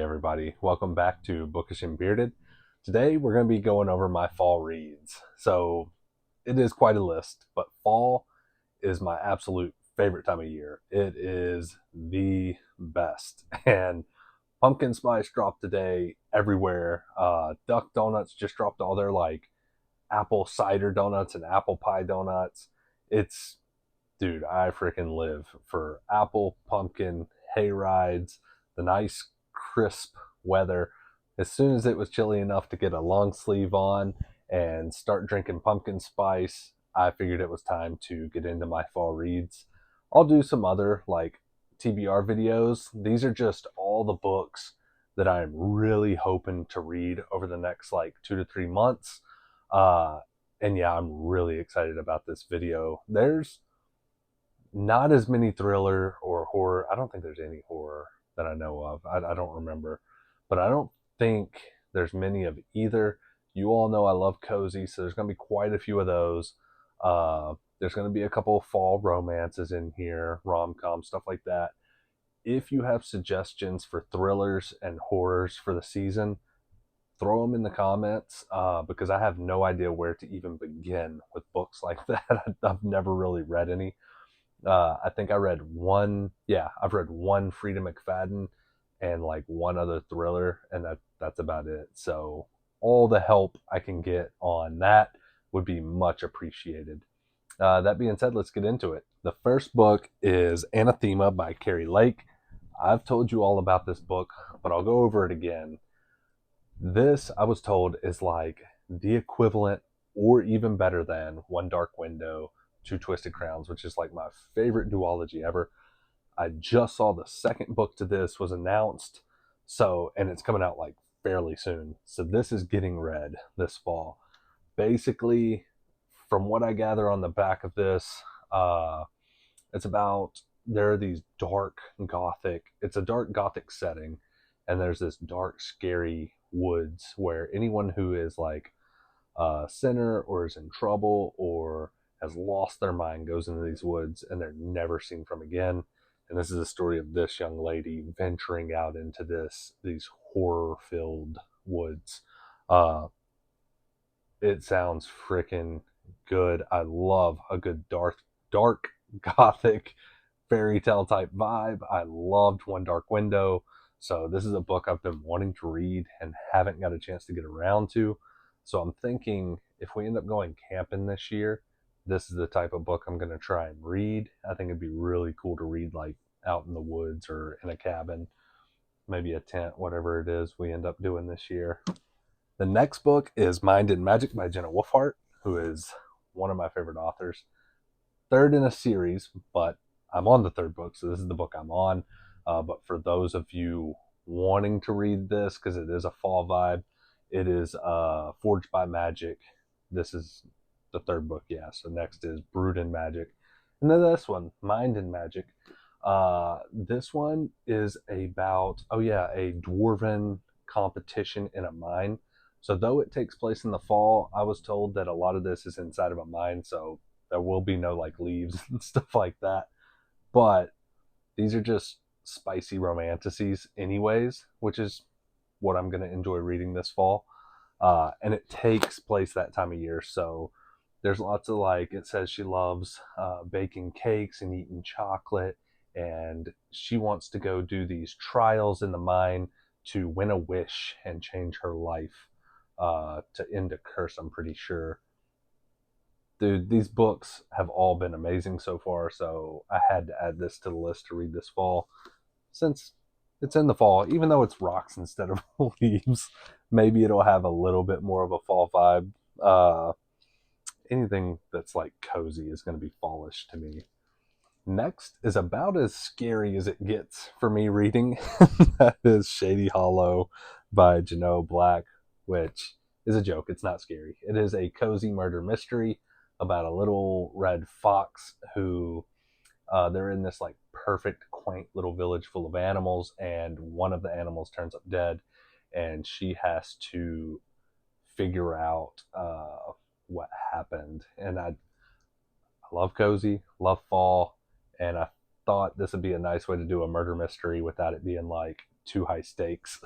Howdy everybody, welcome back to Bookish and Bearded. Today we're going to be going over my fall reads. So it is quite a list, but fall is my absolute favorite time of year. It is the best. And pumpkin spice dropped today everywhere. Duck Donuts just dropped all their apple cider donuts and apple pie donuts. It's, dude, I freaking live for apple, pumpkin, hay rides, the nice crisp weather. As soon as it was chilly enough to get a long sleeve on and start drinking pumpkin spice, I figured it was time to get into my fall reads. I'll do some other TBR videos. These are just all the books that I'm really hoping to read over the next 2 to 3 months. Uh, and yeah, I'm really excited about this video. There's not as many thriller or horror. I don't think there's any horror that I know of. I don't remember. But I don't think there's many of either. You all know I love cozy, so there's going to be quite a few of those. There's going to be a couple of fall romances in here, rom-com, stuff like that. If you have suggestions for thrillers and horrors for the season, throw them in the comments because I have no idea where to even begin with books like that. I've never really read any. I think I read one. Yeah, I've read one Frida McFadden and one other thriller, and that's about it. So all the help I can get on that would be much appreciated. That being said, let's get into it. The first book is Anathema by Carrie Lake. I've told you all about this book, but I'll go over it again. This, I was told, is like the equivalent or even better than One Dark Window, Two Twisted Crowns, which is like my favorite duology ever. I just saw the second book to this was announced, and it's coming out fairly soon. So this is getting read this fall. Basically, from what I gather on the back of this, it's about there are these it's a dark gothic setting, and there's this dark, scary woods where anyone who is a sinner or is in trouble or has lost their mind goes into these woods and they're never seen from again. And this is a story of this young lady venturing out into these horror-filled woods. Uh, it sounds freaking good. I love a good dark gothic fairy tale type vibe. I loved One Dark Window. So this is a book I've been wanting to read and haven't got a chance to get around to. So I'm thinking if we end up going camping this year, this is the type of book I'm going to try and read. I think it'd be really cool to read out in the woods or in a cabin, maybe a tent, whatever it is we end up doing this year. The next book is Mind and Magic by Jenna Wolfhart, who is one of my favorite authors. Third in a series, but I'm on the third book, so this is the book I'm on. But for those of you wanting to read this, because it is a fall vibe, it is Forged by Magic. This is the third book, yeah. So next is Brood and Magic. And then this one, Mind and Magic. This one is about, a dwarven competition in a mine. So though it takes place in the fall, I was told that a lot of this is inside of a mine, so there will be no leaves and stuff like that. But these are just spicy romanticises anyways, which is what I'm going to enjoy reading this fall. And it takes place that time of year, so there's lots of it says she loves baking cakes and eating chocolate, and she wants to go do these trials in the mine to win a wish and change her life to end a curse, I'm pretty sure. Dude, these books have all been amazing so far, so I had to add this to the list to read this fall. Since it's in the fall, even though it's rocks instead of leaves, maybe it'll have a little bit more of a fall vibe. Anything that's cozy is going to be fallish to me. Next is about as scary as it gets for me reading. That is Shady Hollow by Genoa Black, which is a joke. It's not scary. It is a cozy murder mystery about a little red fox who they're in this perfect, quaint little village full of animals, and one of the animals turns up dead, and she has to figure out what happened. And I love cozy, love fall, and I thought this would be a nice way to do a murder mystery without it being too high stakes.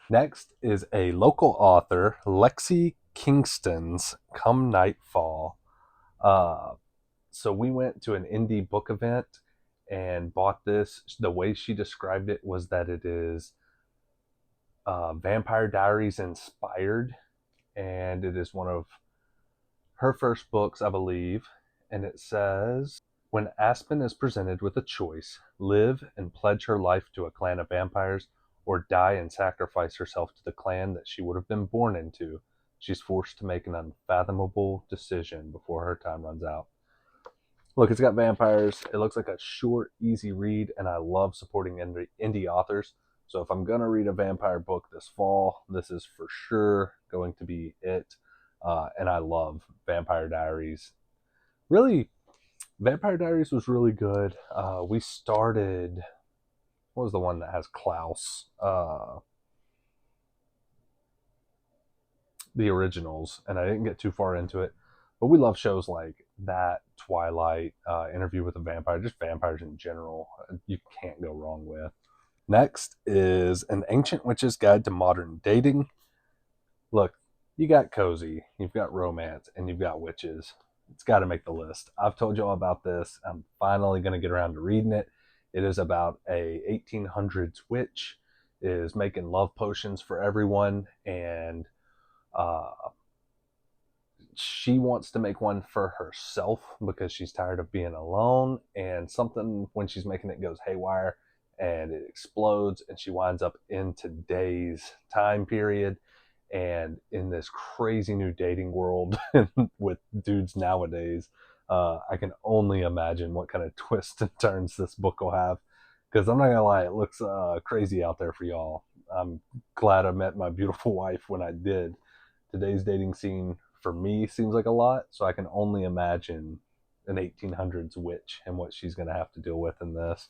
Next is a local author, Lexi Kingston's Come Nightfall. Uh, so we went to an indie book event and bought this. The way she described it was that it is Vampire Diaries inspired, and it is one of her first books, I believe. And it says, when Aspen is presented with a choice, live and pledge her life to a clan of vampires, or die and sacrifice herself to the clan that she would have been born into, she's forced to make an unfathomable decision before her time runs out. Look, it's got vampires. It looks like a short, easy read, and I love supporting indie authors. So if I'm going to read a vampire book this fall, this is for sure going to be it. And I love Vampire Diaries. Really, Vampire Diaries was really good. We started, what was the one that has Klaus? The originals, and I didn't get too far into it. But we love shows like that, Twilight, Interview with a Vampire, just vampires in general. You can't go wrong with. Next is An Ancient Witch's Guide to Modern Dating. Look, you got cozy, you've got romance, and you've got witches. It's got to make the list. I've told y'all about this. I'm finally going to get around to reading it. It is about a 1800s witch is making love potions for everyone, and uh, she wants to make one for herself because she's tired of being alone, and something when she's making it goes haywire and it explodes, and she winds up in today's time period and in this crazy new dating world with dudes nowadays. I can only imagine what kind of twists and turns this book will have, because I'm not gonna lie, it looks crazy out there for y'all. I'm glad I met my beautiful wife when I did. Today's dating scene for me seems like a lot, so I can only imagine an 1800s witch and what she's going to have to deal with in this.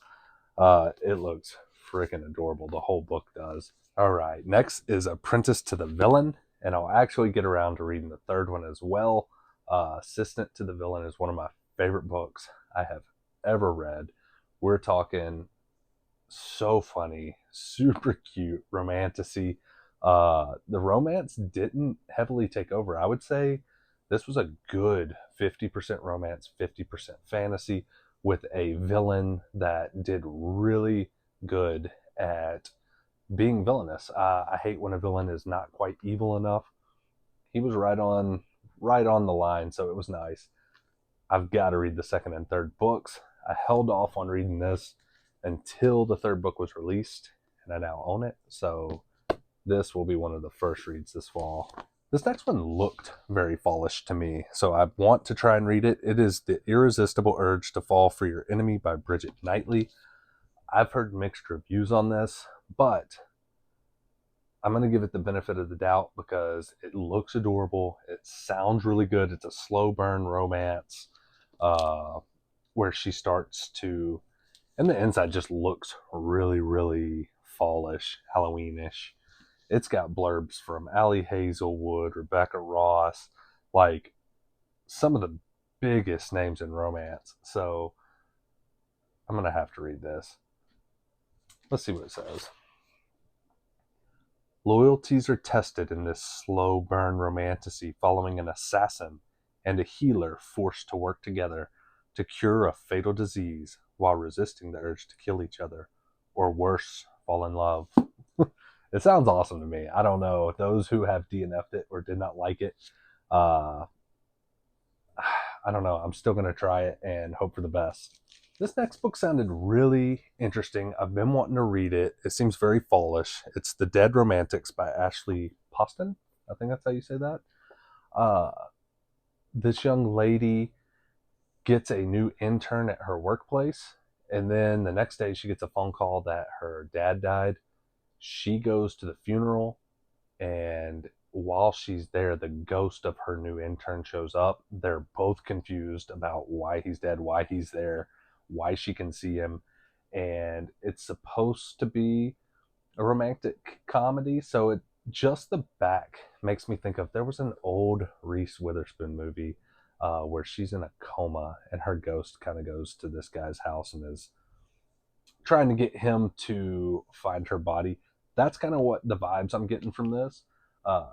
It looks freaking adorable. The whole book does. All right, next is Apprentice to the Villain, and I'll actually get around to reading the third one as well. Assistant to the Villain is one of my favorite books I have ever read. We're talking so funny, super cute, romanticy. The romance didn't heavily take over. I would say this was a good 50% romance, 50% fantasy, with a villain that did really good at being villainous. I hate when a villain is not quite evil enough. He was right on the line, so it was nice. I've got to read the second and third books. I held off on reading this until the third book was released, and I now own it. So this will be one of the first reads this fall. This next one looked very fallish to me, so I want to try and read it. It is The Irresistible Urge to Fall for Your Enemy by Bridget Knightley. I've heard mixed reviews on this, but I'm going to give it the benefit of the doubt because it looks adorable. It sounds really good. It's a slow burn romance where she starts to, and the inside just looks really, really fallish, Halloweenish. It's got blurbs from Allie Hazelwood, Rebecca Ross, like some of the biggest names in romance. So I'm going to have to read this. Let's see what it says. Loyalties are tested in this slow burn romantasy following an assassin and a healer forced to work together to cure a fatal disease while resisting the urge to kill each other, or worse, fall in love. It sounds awesome to me. I don't know. Those who have DNF'd it or did not like it, uh, I don't know. I'm still going to try it and hope for the best. This next book sounded really interesting. I've been wanting to read it. It seems very fallish. It's The Dead Romantics by Ashley Poston. I think that's how you say that. Uh, this young lady gets a new intern at her workplace, and then the next day she gets a phone call that her dad died. She goes to the funeral, and while she's there, the ghost of her new intern shows up. They're both confused about why he's dead, why he's there, why she can see him. And it's supposed to be a romantic comedy, so it just the back makes me think of, there was an old Reese Witherspoon movie where she's in a coma and her ghost kind of goes to this guy's house and is trying to get him to find her body. That's kind of what the vibes I'm getting from this. Uh,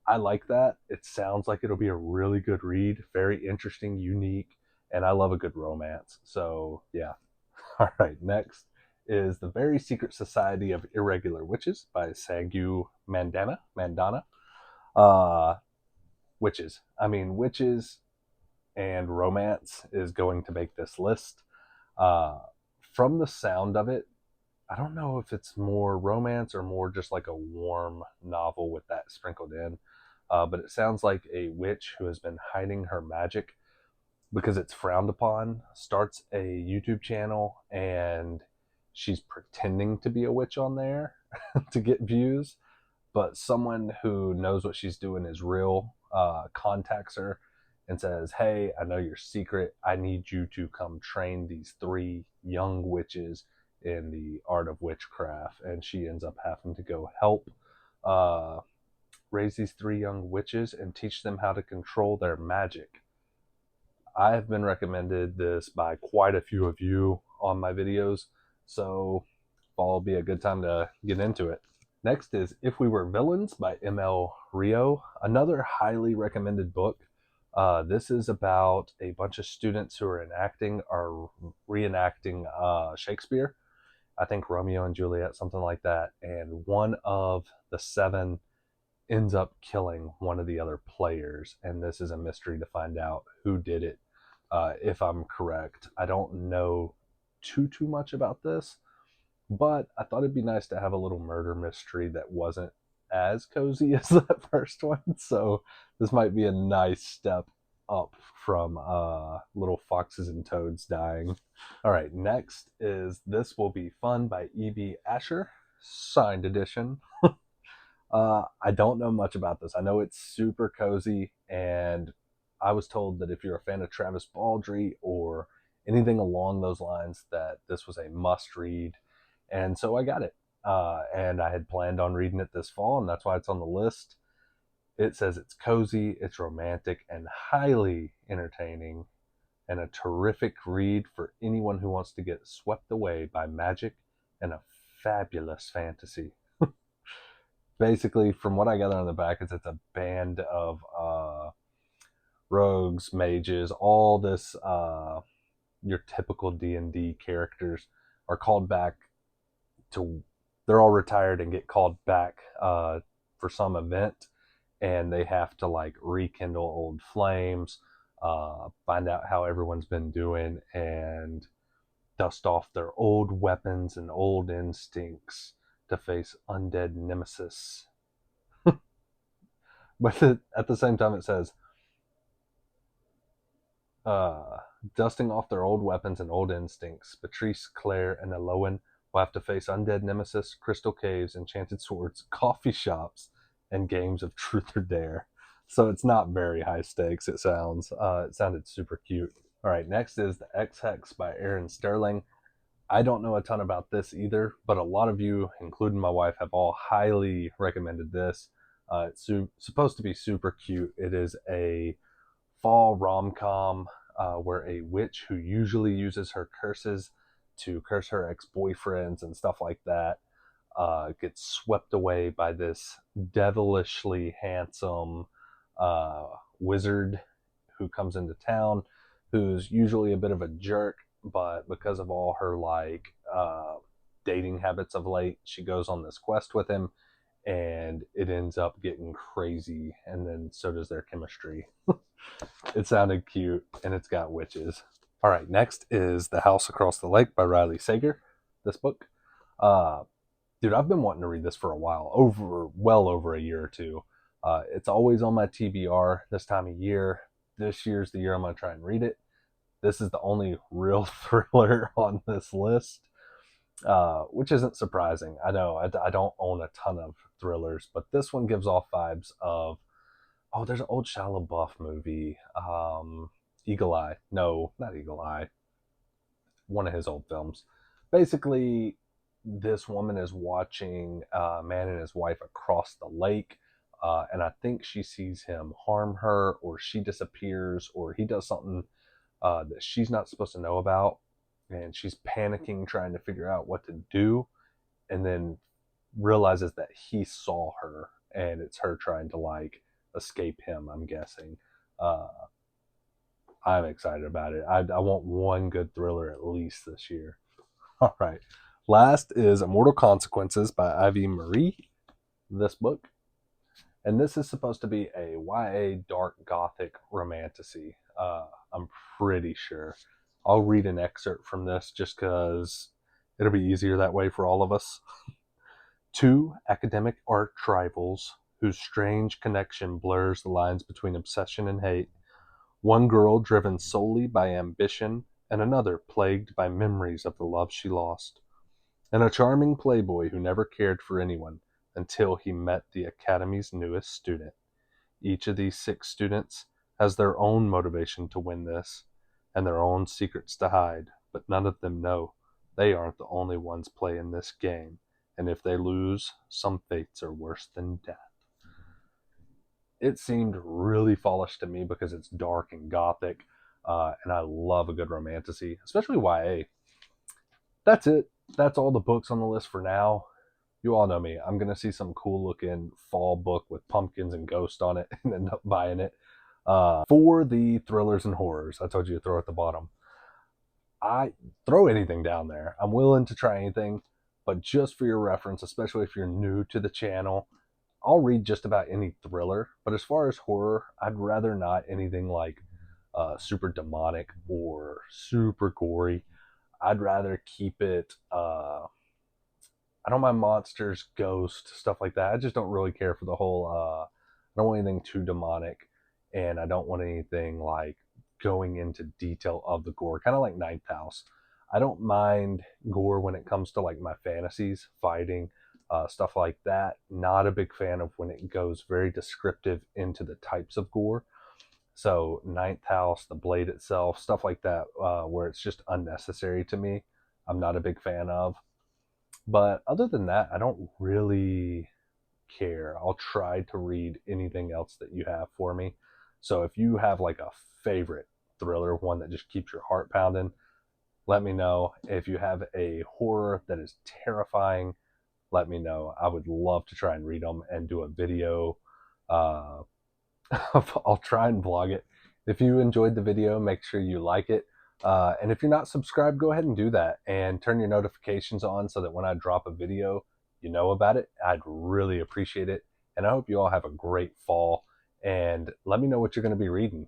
I like that. It sounds like it'll be a really good read, very interesting, unique, and I love a good romance. So, yeah. All right, next is The Very Secret Society of Irregular Witches by Sagu Mandana. Uh, witches. I mean, witches and romance is going to make this list. Uh, from the sound of it, I don't know if it's more romance or more just like a warm novel with that sprinkled in. But it sounds like a witch who has been hiding her magic because it's frowned upon starts a YouTube channel, and she's pretending to be a witch on there to get views. But someone who knows what she's doing is real contacts her and says, "Hey, I know your secret. I need you to come train these three young witches in the art of witchcraft." And she ends up having to go help uh, raise these three young witches and teach them how to control their magic. I have been recommended this by quite a few of you on my videos, so fall will be a good time to get into it. Next is If We Were Villains by M.L. Rio, another highly recommended book. This is about a bunch of students who are reenacting Shakespeare. I think Romeo and Juliet, something like that. And one of the seven ends up killing one of the other players. And this is a mystery to find out who did it, if I'm correct. I don't know too much about this, but I thought it'd be nice to have a little murder mystery that wasn't as cozy as that first one. So this might be a nice step up from little foxes and toads dying. All right, next is This Will Be Fun by E.B. Asher, signed edition. I don't know much about this. I know it's super cozy, and I was told that if you're a fan of Travis Baldree or anything along those lines, that this was a must read. And so I got it. And I had planned on reading it this fall, and that's why it's on the list. It says it's cozy, it's romantic, and highly entertaining, and a terrific read for anyone who wants to get swept away by magic and a fabulous fantasy. Basically, from what I gather on the back, is it's a band of rogues, mages, all this your typical D&D characters are called back to. They're all retired and get called back for some event, and they have to like rekindle old flames, find out how everyone's been doing, and dust off their old weapons and old instincts to face undead nemesis. But at the same time, it says, uh, dusting off their old weapons and old instincts, Patrice, Claire, and Elowen will have to face undead nemesis, crystal caves, enchanted swords, coffee shops, and games of truth or dare. So it's not very high stakes, it sounds. It sounded super cute. All right, next is The X-Hex by Aaron Sterling. I don't know a ton about this either, but a lot of you, including my wife, have all highly recommended this. It's supposed to be super cute. It is a fall rom-com where a witch who usually uses her curses to curse her ex-boyfriends and stuff like that gets swept away by this devilishly handsome wizard who comes into town, who's usually a bit of a jerk, but because of all her like dating habits of late, she goes on this quest with him, and it ends up getting crazy, and then so does their chemistry. It sounded cute, and it's got witches. All right, next is The House Across the Lake by Riley Sager. This book, uh, dude, I've been wanting to read this for a while, well over a year or two. It's always on my TBR this time of year. This year's the year I'm going to try and read it. This is the only real thriller on this list, which isn't surprising. I know I don't own a ton of thrillers, but this one gives off vibes of, oh, there's an old Shia LaBeouf movie, Eagle Eye. No, not Eagle Eye. One of his old films. Basically, this woman is watching a man and his wife across the lake, and I think she sees him harm her, or she disappears, or he does something that she's not supposed to know about. and she's panicking, trying to figure out what to do, and then realizes that he saw her, and it's her trying to like escape him, I'm guessing. Uh, I'm excited about it. I want one good thriller at least this year. All right. Last is Immortal Consequences by Ivy Marie. This book. And this is supposed to be a YA dark gothic romantasy. I'm pretty sure. I'll read an excerpt from this just because it'll be easier that way for all of us. Two academic arch rivals whose strange connection blurs the lines between obsession and hate. One girl driven solely by ambition, and another plagued by memories of the love she lost. And a charming playboy who never cared for anyone until he met the Academy's newest student. Each of these 6 students has their own motivation to win this, and their own secrets to hide, but none of them know they aren't the only ones playing this game, and if they lose, some fates are worse than death. It seemed really fallish to me because it's dark and gothic, and I love a good romantasy, especially YA. That's it. That's all the books on the list for now. You all know me. I'm going to see some cool looking fall book with pumpkins and ghosts on it and end up buying it. For the thrillers and horrors, I told you to throw at the bottom. I throw anything down there. I'm willing to try anything, but just for your reference, especially if you're new to the channel, I'll read just about any thriller. But as far as horror, I'd rather not anything like super demonic or super gory. I'd rather keep it. I don't mind monsters, ghosts, stuff like that. I just don't really care for the whole. I don't want anything too demonic, and I don't want anything like going into detail of the gore. Kind of like Ninth House. I don't mind gore when it comes to like my fantasies, fighting, stuff like that. Not a big fan of when it goes very descriptive into the types of gore. So Ninth House, the blade itself, stuff like that, where it's just unnecessary to me. I'm not a big fan of. But other than that, I don't really care. I'll try to read anything else that you have for me. So if you have like a favorite thriller, one that just keeps your heart pounding, let me know. If you have a horror that is terrifying, let me know. I would love to try and read them and do a video. Uh, I'll try and vlog it. If you enjoyed the video, make sure you like it. And if you're not subscribed, go ahead and do that and turn your notifications on so that when I drop a video, you know about it. I'd really appreciate it. And I hope you all have a great fall. And let me know what you're going to be reading.